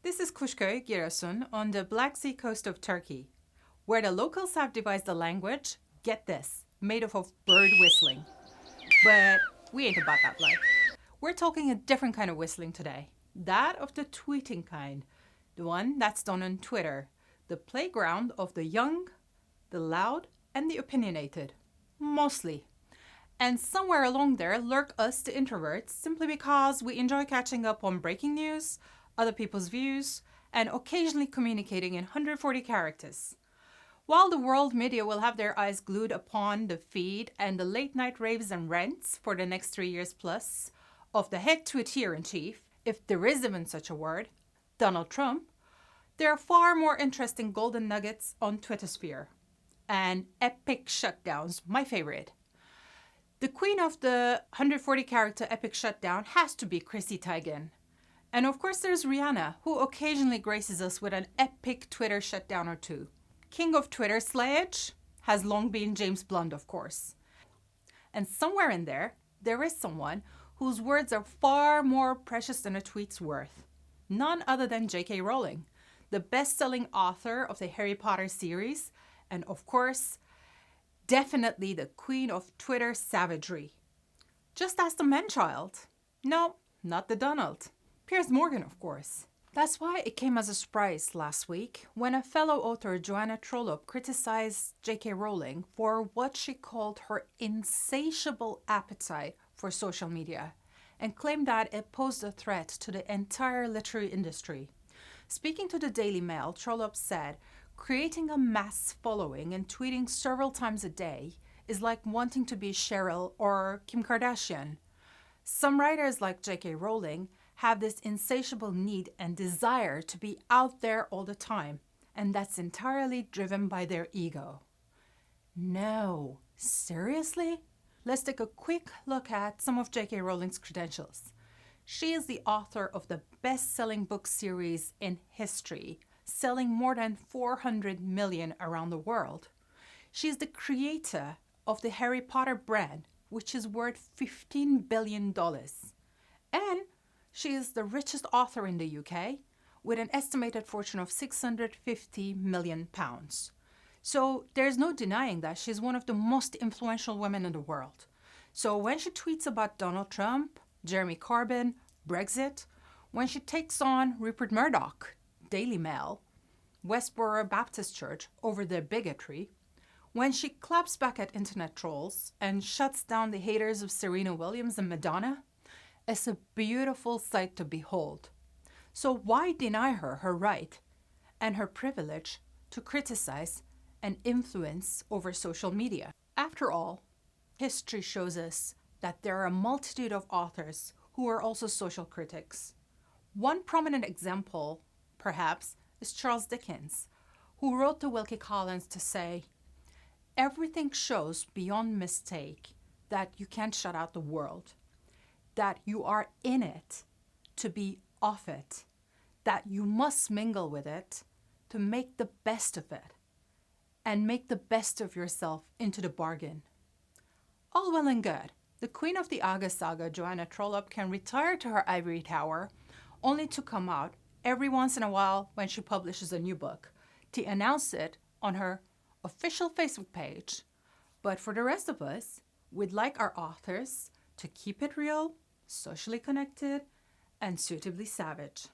This is Kuşköy, Giresun, on the Black Sea coast of Turkey, where the locals have devised a language, get this, made up of bird whistling. But we ain't about that life. We're talking a different kind of whistling today. That of the tweeting kind. The one that's done on Twitter. The playground of the young, the loud, and the opinionated. Mostly. And somewhere along there lurk us, the introverts, simply because we enjoy catching up on breaking news, other people's views, and occasionally communicating in 140 characters. While the world media will have their eyes glued upon the feed and the late night raves and rants for the next 3 years plus of the head tweeteer-in-chief, if there is even such a word, Donald Trump, there are far more interesting golden nuggets on Twittersphere. And epic shutdowns, my favorite. The queen of the 140 character epic shutdown has to be Chrissy Teigen. And of course there's Rihanna, who occasionally graces us with an epic Twitter shutdown or two. King of Twitter slayage has long been James Blunt, of course. And somewhere in there is someone whose words are far more precious than a tweet's worth. None other than JK Rowling, the best-selling author of the Harry Potter series, and of course, definitely the queen of Twitter savagery. Just ask the man-child. No, not the Donald. Piers Morgan, of course. That's why it came as a surprise last week when a fellow author, Joanna Trollope, criticized JK Rowling for what she called her insatiable appetite for social media and claimed that it posed a threat to the entire literary industry. Speaking to the Daily Mail, Trollope said, "Creating a mass following and tweeting several times a day is like wanting to be Cheryl or Kim Kardashian. Some writers like JK Rowling have this insatiable need and desire to be out there all the time, and that's entirely driven by their ego." No, seriously? Let's take a quick look at some of JK Rowling's credentials. She is the author of the best-selling book series in history, selling more than 400 million around the world. She is the creator of the Harry Potter brand, which is worth $15 billion. And she is the richest author in the UK, with an estimated fortune of £650 million. So there's no denying that she's one of the most influential women in the world. So when she tweets about Donald Trump, Jeremy Corbyn, Brexit, when she takes on Rupert Murdoch, Daily Mail, Westboro Baptist Church over their bigotry, when she claps back at internet trolls and shuts down the haters of Serena Williams and Madonna, it's a beautiful sight to behold. So why deny her her right and her privilege to criticize and influence over social media? After all, history shows us that there are a multitude of authors who are also social critics. One prominent example, perhaps, is Charles Dickens, who wrote to Wilkie Collins to say, "Everything shows beyond mistake that you can't shut out the world, that you are in it to be of it, that you must mingle with it to make the best of it, and make the best of yourself into the bargain." All well and good. The queen of the Aga saga, Joanna Trollope, can retire to her ivory tower only to come out every once in a while when she publishes a new book to announce it on her official Facebook page. But for the rest of us, we'd like our authors to keep it real, socially connected, and suitably savage.